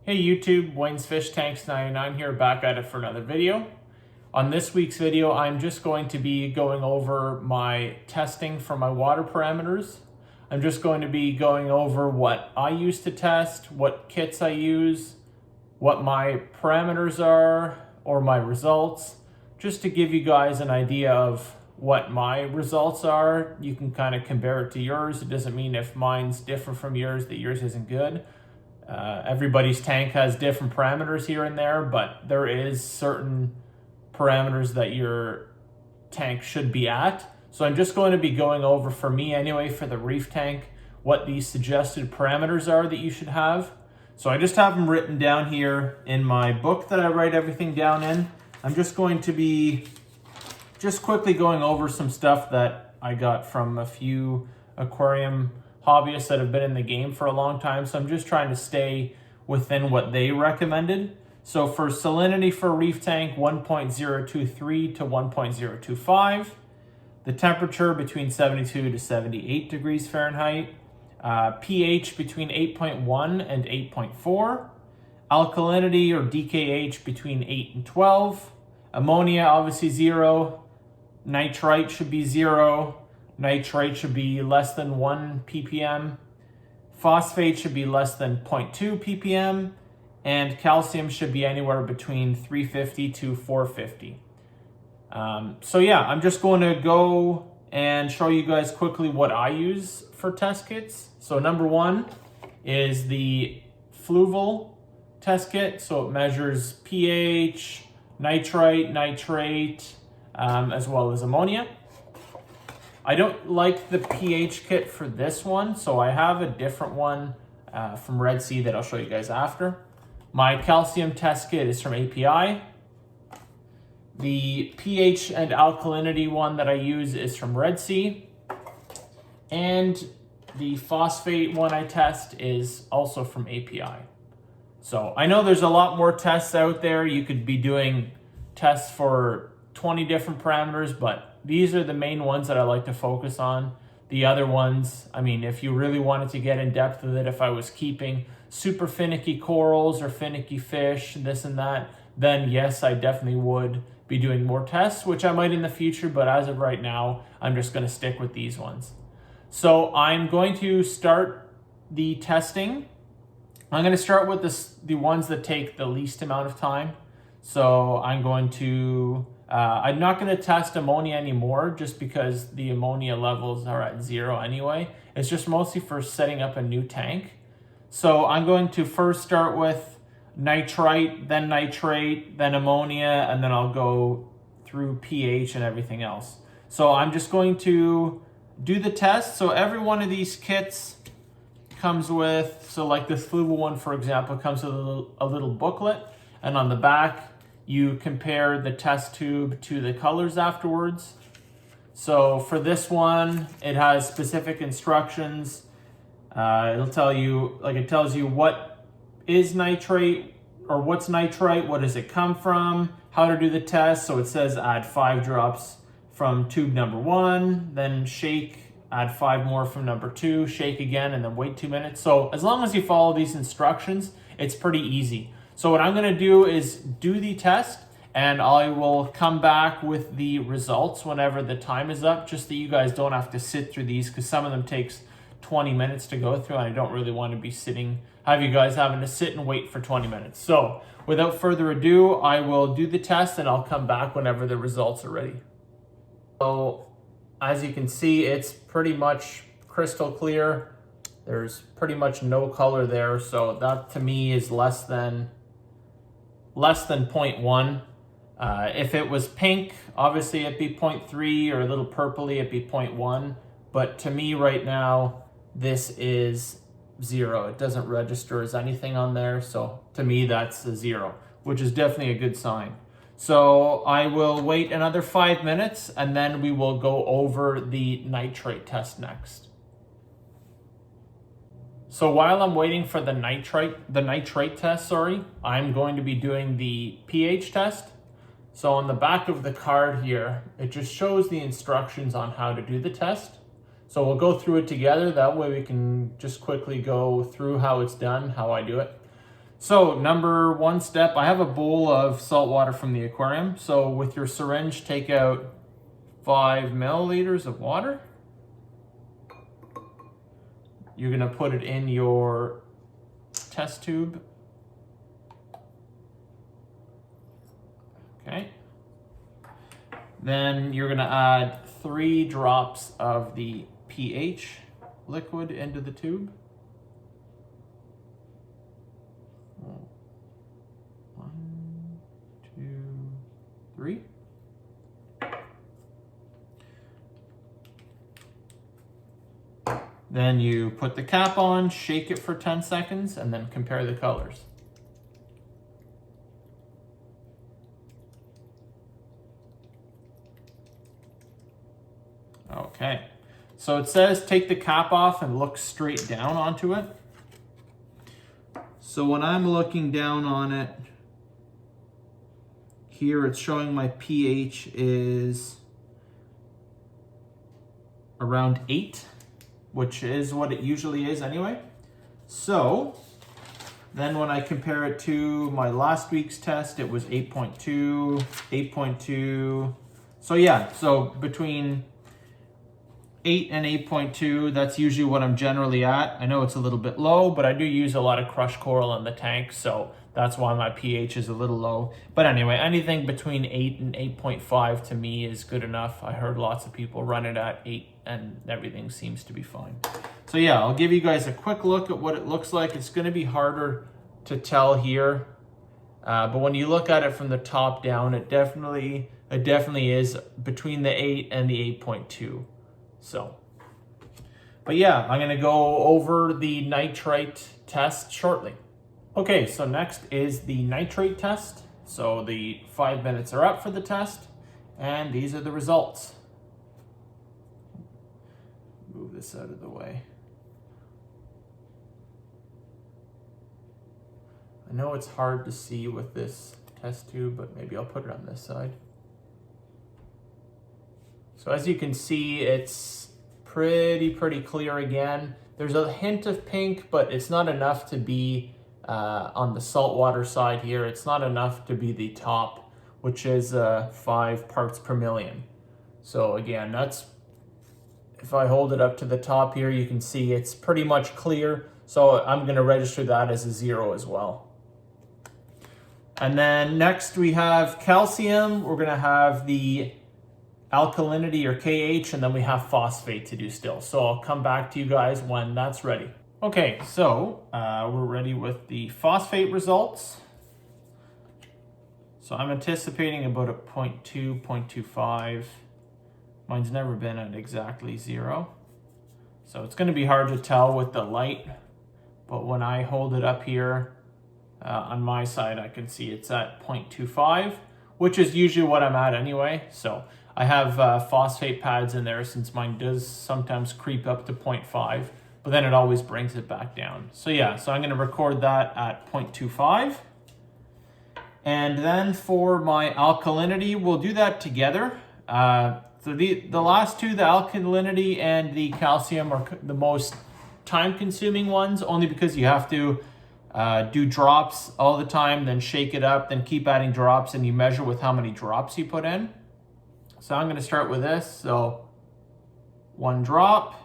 Hey YouTube, Wayne's Fish Tanks 99 here, back at it for another video. On this week's video, I'm just going to be going over my testing for my water parameters. I'm just going to be going over what I use to test, what kits I use, what my parameters are, or my results, just to give you guys an idea of what my results are. You can kind of compare it to yours. It doesn't mean if mine's different from yours that yours isn't good. Everybody's tank has different parameters here and there, but there is certain parameters that your tank should be at. So I'm just going to be going over, for me anyway, for the reef tank, what these suggested parameters are that you should have. So I just have them written down here in my book that I write everything down in. I'm just going to be just quickly going over some stuff that I got from a few aquarium hobbyists that have been in the game for a long time. So I'm just trying to stay within what they recommended. So for salinity for a reef tank, 1.023 to 1.025. The temperature between 72 to 78 degrees Fahrenheit. pH between 8.1 and 8.4. Alkalinity or DKH between 8 and 12. Ammonia obviously 0. Nitrite should be 0. Nitrate should be less than 1 ppm. Phosphate should be less than 0.2 ppm. And calcium should be anywhere between 350 to 450. So yeah, I'm just going to go and show you guys quickly what I use for test kits. So number one is the Fluval test kit. So it measures pH, nitrite, nitrate, as well as ammonia. I don't like the pH kit for this one, so I have a different one from Red Sea that I'll show you guys after. My calcium test kit is from API. The pH and alkalinity one that I use is from Red Sea. And the phosphate one I test is also from API. So I know there's a lot more tests out there. You could be doing tests for 20 different parameters, but these are the main ones that I like to focus on. The other ones, I mean, if you really wanted to get in depth with it, if I was keeping super finicky corals or finicky fish, this and that, then yes, I definitely would be doing more tests, which I might in the future, but as of right now, I'm just gonna stick with these ones. So I'm going to start the testing. I'm gonna start with the ones that take the least amount of time. So I'm going to, I'm not going to test ammonia anymore just because the ammonia levels are at 0 anyway. It's just mostly for setting up a new tank. So I'm going to first start with nitrite, then nitrate, then ammonia, and then I'll go through pH and everything else. So I'm just going to do the test. So every one of these kits comes with, so like this Fluval one, for example, comes with a little booklet, and on the back, you compare the test tube to the colors afterwards. So for this one, it has specific instructions. It'll tell you, like it tells you what is nitrate or what's nitrite, what does it come from, how to do the test. So it says add 5 drops from tube number 1, then shake, add 5 more from number 2, shake again, and then wait 2 minutes. So as long as you follow these instructions, it's pretty easy. So what I'm going to do is do the test, and I will come back with the results whenever the time is up, just that you guys don't have to sit through these, because some of them takes 20 minutes to go through, and I don't really want to be have you guys having to sit and wait for 20 minutes. So without further ado, I will do the test and I'll come back whenever the results are ready. So as you can see, it's pretty much crystal clear. There's pretty much no color there, so that to me is less than 0.1. If it was pink, obviously it'd be 0.3, or a little purpley, it'd be 0.1. But to me right now, this is 0. It doesn't register as anything on there. So to me, that's a 0, which is definitely a good sign. So I will wait another 5 minutes, and then we will go over the nitrate test next. So while I'm waiting for the nitrate test, I'm going to be doing the pH test. So on the back of the card here, it just shows the instructions on how to do the test. So we'll go through it together. That way we can just quickly go through how it's done, how I do it. So number one step, I have a bowl of salt water from the aquarium. So with your syringe, take out 5 milliliters of water. You're gonna put it in your test tube. Okay. Then you're gonna add 3 drops of the pH liquid into the tube. 1, 2, 3. Then you put the cap on, shake it for 10 seconds, and then compare the colors. Okay, so it says take the cap off and look straight down onto it. So when I'm looking down on it, here it's showing my pH is around 8, which is what it usually is anyway. So then when I compare it to my last week's test, it was 8.2, 8.2. So yeah, so between 8 and 8.2, that's usually what I'm generally at. I know it's a little bit low, but I do use a lot of crushed coral in the tank, so that's why my pH is a little low. But anyway, anything between 8 and 8.5 to me is good enough. I heard lots of people run it at 8 and everything seems to be fine. So yeah, I'll give you guys a quick look at what it looks like. It's gonna be harder to tell here, but when you look at it from the top down, it definitely is between the 8 and the 8.2. So, but yeah, I'm gonna go over the nitrite test shortly. Okay, so next is the nitrate test. So the 5 minutes are up for the test, and these are the results. Move this out of the way. I know it's hard to see with this test tube, but maybe I'll put it on this side. So as you can see, it's pretty clear again. There's a hint of pink, but it's not enough to be on the saltwater side here. It's not enough to be the top, which is 5 parts per million. So again, that's, if I hold it up to the top here, you can see it's pretty much clear. So I'm gonna register that as a 0 as well. And then next we have calcium. We're gonna have the alkalinity or KH, and then we have phosphate to do still. So I'll come back to you guys when that's ready. Okay, so we're ready with the phosphate results. So I'm anticipating about a 0.2, 0.25. Mine's never been at exactly 0. So it's gonna be hard to tell with the light, but when I hold it up here on my side, I can see it's at 0.25, which is usually what I'm at anyway. So I have phosphate pads in there since mine does sometimes creep up to 0.5, but then it always brings it back down. So yeah, so I'm gonna record that at 0.25. And then for my alkalinity, we'll do that together. So the last two, the alkalinity and the calcium, are the most time-consuming ones, only because you have to do drops all the time, then shake it up, then keep adding drops, and you measure with how many drops you put in. So I'm going to start with this. So 1 drop,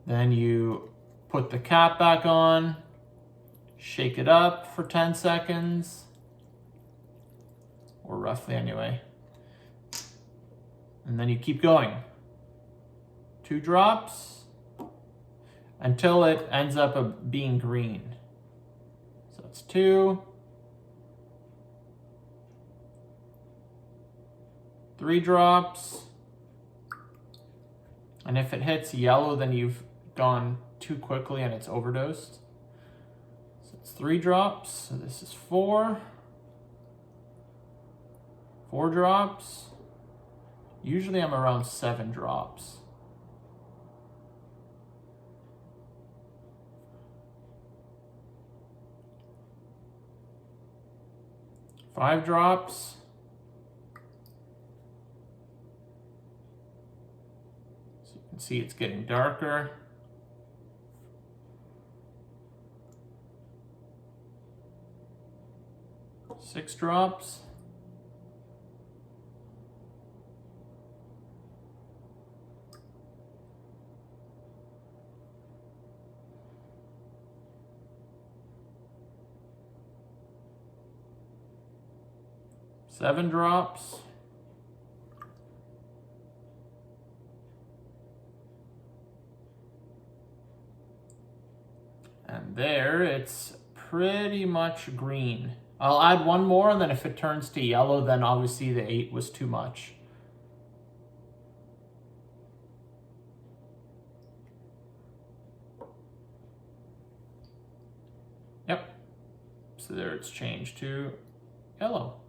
then you put the cap back on, shake it up for 10 seconds, or roughly anyway. And then you keep going. 2 drops until it ends up being green. So it's 2. 3 drops. And if it hits yellow, then you've gone too quickly and it's overdosed. So it's 3 drops. So this is 4. 4 drops. Usually I'm around 7 drops. 5 drops. See, it's getting darker. 6 drops. Seven drops. And there, it's pretty much green. I'll add one more, and then if it turns to yellow, then obviously the 8 was too much. Yep. So there it's changed to yellow.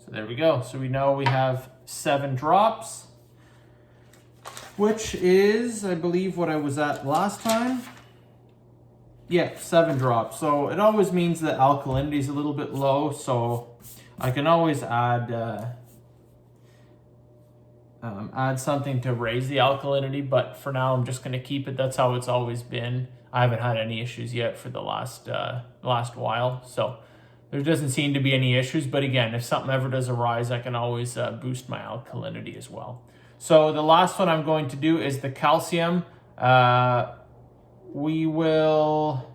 So there we go. So we know we have 7 drops, which is, I believe, what I was at last time. Yeah, 7 drops. So it always means that alkalinity is a little bit low, so I can always add something to raise the alkalinity, but for now I'm just going to keep it. That's how it's always been. I haven't had any issues yet for the last while, so there doesn't seem to be any issues. But again, if something ever does arise, I can always boost my alkalinity as well. So the last one I'm going to do is the calcium. We won't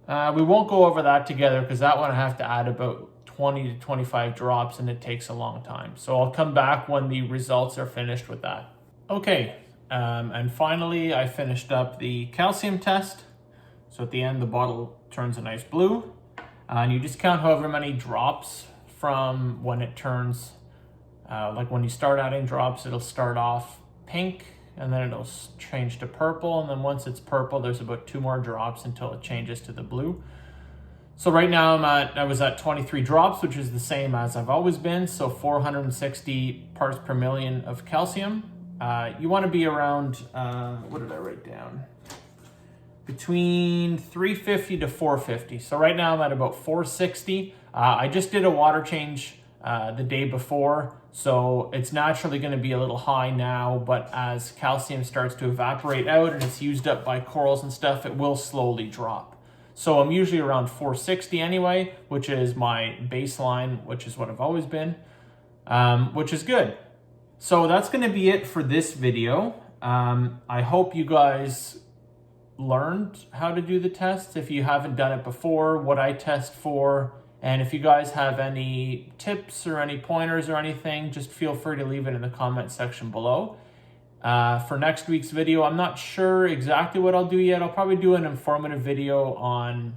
go over that together because that one I have to add about 20 to 25 drops and it takes a long time. So I'll come back when the results are finished with that. Okay, and finally I finished up the calcium test. So at the end the bottle turns a nice blue, and you just count however many drops from when it turns, like when you start adding drops, it'll start off pink and then it'll change to purple, and then once it's purple there's about 2 more drops until it changes to the blue. So right now I was at 23 drops, which is the same as I've always been. So 460 parts per million of calcium. You want to be around, what did I write down? Between 350 to 450. So right now I'm at about 460. I just did a water change the day before, so it's naturally going to be a little high now, but as calcium starts to evaporate out and it's used up by corals and stuff, it will slowly drop. So I'm usually around 460 anyway, which is my baseline, which is what I've always been, which is good. So that's going to be it for this video. I hope you guys learned how to do the test. If you haven't done it before, what I test for, and if you guys have any tips or any pointers or anything, just feel free to leave it in the comment section below. For next week's video, I'm not sure exactly what I'll do yet. I'll probably do an informative video on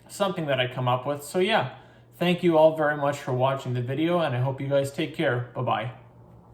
something that I come up with. So yeah, thank you all very much for watching the video, and I hope you guys take care. Bye-bye.